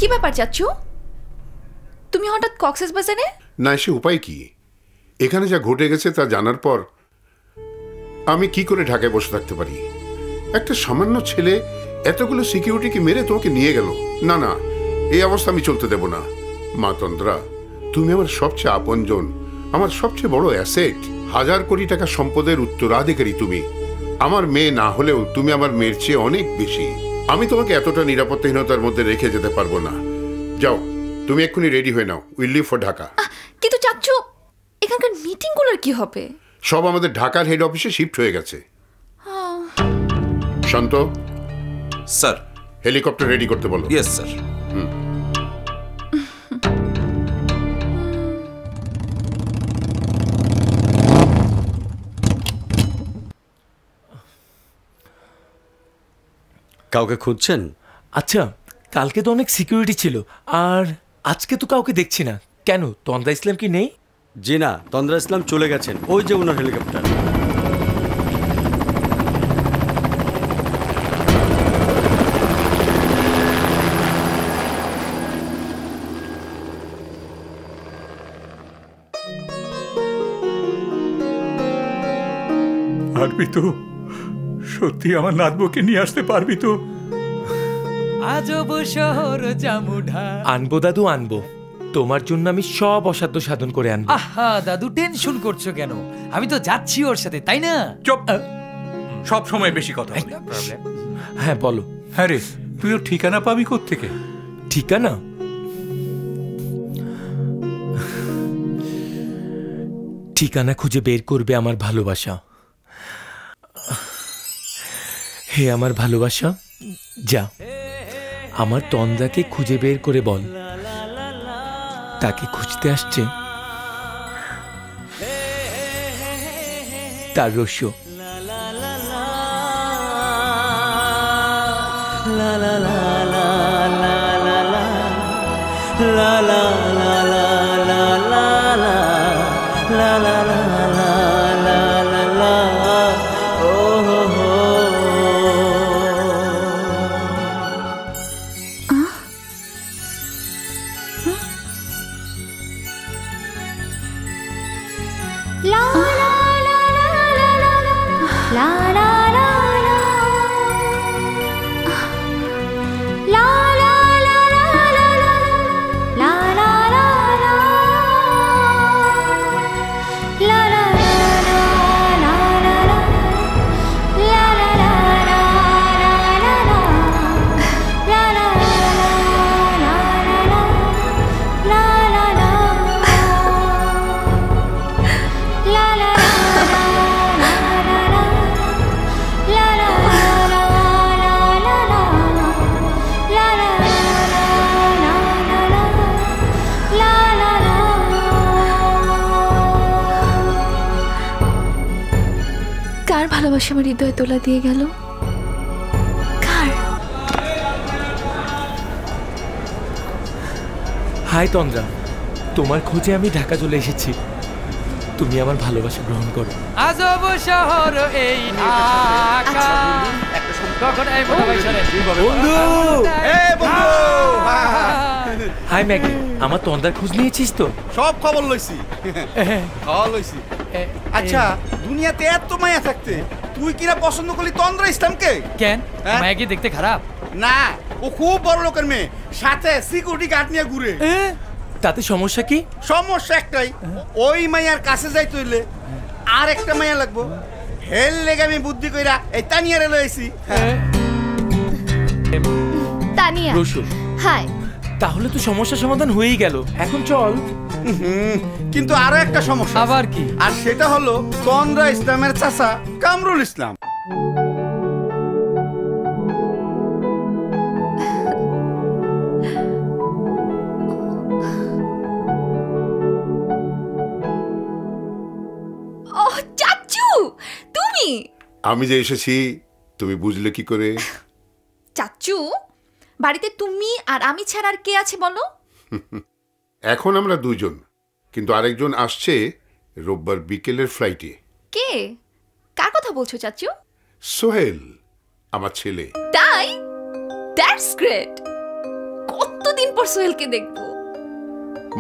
কি ব্যাপার চাচ্ছু, তুমি হঠাৎ কক্সবাজারে? না এসে উপায় কি? এখানে যা ঘটে গেছে তা জানার পর আমি কি করে ঢাকায় বসে থাকতে পারি? একটা সামান্য ছেলে এতগুলো সিকিউরিটিকে মেরে তোমাকে নিয়ে গেল। না না, এই অবস্থা আমি চলতে দেব না। মা তন্দ্রা, তুমি আমার সবচেয়ে আপনজন, আমার সবচেয়ে বড় অ্যাসেট। 1000 কোটি টাকা সম্পদের উত্তরাধিকারী তুমি। আমার মেয়ে না হলেও তুমি আমার মেয়ের চেয়ে অনেক বেশি। আমি তোমাকে এতটা নিরাপত্তাহীনতার মধ্যে রেখে যেতে পারবো না। যাও, তুমি এক্ষুনি রেডি হয়ে নাও। Will leave for Dhaka. কিন্তু চাচ্ছু, এখানকার মিটিংগুলোর কি হবে? সব আমাদের ঢাকার হেড অফিসে শিফট হয়ে গেছে। শান্ত স্যার, হেলিকপ্টার রেডি করতে বলো। Yes sir. কাউকে খুঁজছেন? আচ্ছা, কালকে তো অনেক সিকিউরিটি ছিল, আর আজকে তো কাউকে দেখছি না। কেন, তন্দ্রা ইসলাম কি নেই? জি না, তন্দ্রা ইসলাম চলে গেছেন। ওই যে ওনার হেলিকপ্টার। পারবি তো? সত্যি আমার নাতবকে নিয়ে আসতে পারবি তো? আজব শহর জামুঢা। আনবো দাদু, আনবো। তোমার জন্য আমি সব অসাধ্য সাধন করে আনবো। আহা দাদু, টেনশন করছো কেন? আমি তো যাচ্ছি ওর সাথে, তাই না? চুপ, সব সময় বেশি কথা বলি। হ্যাঁ বলো। হ্যাঁ রে, তুই ওর ঠিকানা পাবি কোত্থেকে? ঠিকানা? ঠিকানা খুঁজে বের করবে আমার ভালোবাসা। হে আমার ভালোবাসা, যা আমার তন্দ্রাকে খুঁজে বের করে বল তাকে খুঁজতে আসছে তার রস্য। ভালোবাসা আমার হৃদয় তোলা দিয়ে গেল। হাই তন্দ্রা, তোমার খোঁজে আমি ঢাকা চলে এসেছি। তুমি আমার ভালোবাসা গ্রহণ করো। আজব শহর এই ঢাকা। কখন এই মোটা ভাই চলে বন্ধু? এই বন্ধু, হাই ম্যাগি, আমার তন্দ্রার খোঁজ নিয়েছিস তো? সব খবর লইছি। লইছি। আচ্ছা, দুনিয়াতে এত মায়া থাকতে তুই কিনা পছন্দ করলি তন্দ্রা ইসলামকে? কেন, মায়া কি দেখতে খারাপ? না, ও খুব বড় লোকের মেয়ে, সাথে সিকিউরিটি গার্ড নিয়ে ঘুরে। তাতে সমস্যা কি? সমস্যা একটাই, ওই মায়ার কাছে যাইতে হইলে আর একটা মায়া লাগবো। হেল লেগে আমি বুদ্ধি কইরা এই তানিয়ারে লইছি। তানিয়া, হাই। তাহলে তো সমস্যা সমাধান হয়েই গেল। এখন চল। কিন্তু আরো একটা সমস্যা। আবার কি? আর সেটা হলো তন্দ্রা ইসলামের চাচা কামরুল ইসলাম। আমি যে এসেছি তুমি বুঝলে কি করে? চাচু, বাড়িতে তুমি আর আমি ছাড়া আর কে আছে বলো? এখন আমরা দুজন, কিন্তু আরেকজন আসছে রোববার বিকেলের ফ্লাইটে। কে? কার কথা বলছো চাচু? সোহেল, আমার ছেলে। তাই? That's great. কতদিন আবার সোহেলকে দেখবো।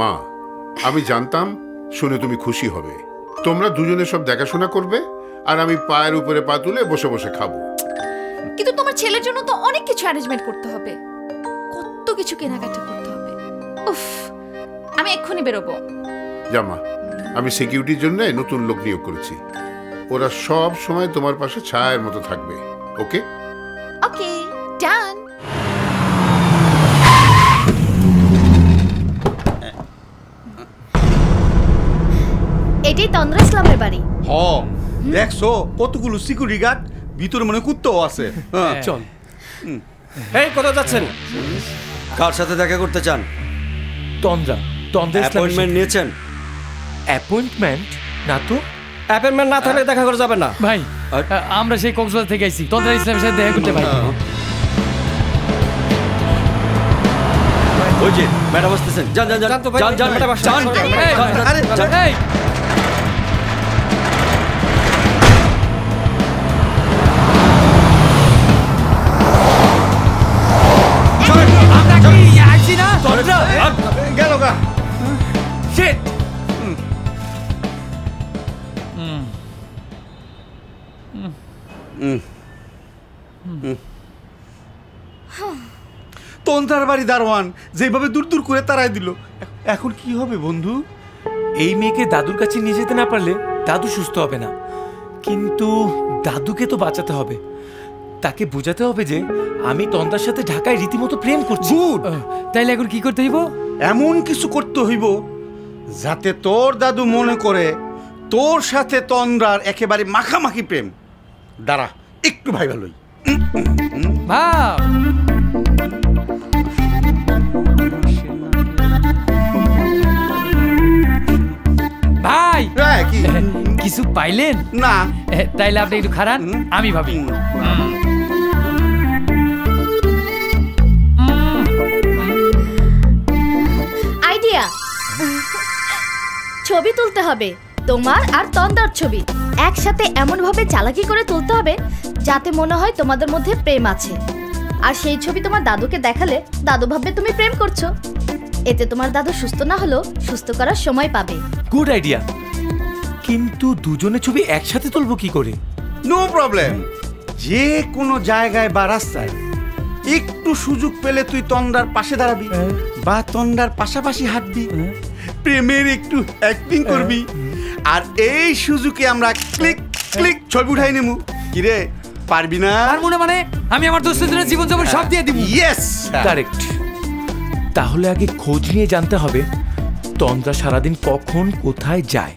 মা, আমি জানতাম শুনে তুমি খুশি হবে। তোমরা দুজনে সব দেখাশোনা করবে আর আমি পায়ের উপরে পা তুলে বসে বসে খাবো। কিন্তু তোমার ছেলের জন্য তো অনেক কিছু অ্যারেঞ্জমেন্ট করতে হবে, কত কিছু কেনাকাটা করতে হবে। উফ, আমি এক্ষুনি বেরোবো। জামা, আমি সিকিউরিটির জন্য নতুন লোক নিয়োগ করেছি। ওরা সব সময় তোমার পাশে ছায়ার মতো থাকবে। ওকে? ওকে, ডান। এটাই তন্দ্রা ইসলামের বাড়ি। হ, দেখছো কতগুলো সিকিউরিটি গার্ড, ভিতরে মনে কুত্তাও আছে। হ্যাঁ। চল। এই কোথাও যাচ্ছেন? কার সাথে দেখা করতে চান? তন্দ্রা তন্দ্রা ইসলামের অ্যাপয়েন্টমেন্ট নিয়েছেন? অ্যাপয়েন্টমেন্ট না তো। অ্যাপয়েন্টমেন্ট না থাকলে দেখা করে যাবেন না ভাই, আমরা সেই কক্সবাজার থেকে আইছি, তন্দ্রা ইসলামের সাথে দেখা করতে ভাই। ওই যে ম্যাডাম আসতেছেন, যান যান যান তো ভাই, যান যান ম্যাডাম আসছেন। যান। এই, আরে, এই, আমরা কি আইছি না? তন্দ্রা গেল গা। শিট। তন্ত্রার বাড়ি দারোয়ান যেভাবে দূর দূর করে তাড়াই দিল, এখন কি হবে বন্ধু? এই মেয়েকে দাদুর কাছে নিয়ে যেতে না পারলে দাদু সুস্থ হবে না। কিন্তু দাদুকে তো বাঁচাতে হবে। তাকে বোঝাতে হবে যে আমি তন্দ্রার সাথে ঢাকায় রীতিমতো প্রেম করছি। গুড। তাইলে এখন কি করতে হইব? এমন কিছু করতে হইব যাতে তোর দাদু মনে করে তোর সাথে তন্দ্রার একেবারে মাখামাখি প্রেম। দাঁড়া, একটু ভাই ভালোই। ভাব, ভাই কি? কিছু পাইলেন? না। তাইলে আপনি একটু খারাপ, আমি ভাবি। আইডিয়া, ছবি তুলতে হবে তোমার আর তন্দ্রার ছবি একসাথে, এমন ভাবে চালাকি করে তুলতে হবে যাতে মনে হয় তোমাদের মধ্যে প্রেম আছে। আর সেই ছবি তোমার দাদুকে দেখালে দাদু ভাববে তুমি প্রেম করছো। এতে তোমার দাদু সুস্থ না হলেও সুস্থ করার সময় পাবে। Good idea. কিন্তু দুজনে ছবি একসাথে তুলবো কি করে? No problem. যে কোনো জায়গায় বা রাস্তায় একটু সুযোগ পেলে তুই তন্দ্রার পাশে দাঁড়াবি বা তন্দ্রার পাশাপাশি হাঁটবি, প্রেমের একটু অ্যাক্টিং করবি, আর এই সুযোগে আমরা ক্লিক ক্লিক ছবি উঠাই নেবো। কিরে, পারবি না? আর মনে মানে আমি আমার দোস্তের জন্য জীবন যাপন সব দিয়ে দিব। Yes, correct. তাহলে আগে খোঁজ নিয়ে জানতে হবে তন্দ্রা সারাদিন কখন কোথায় যায়।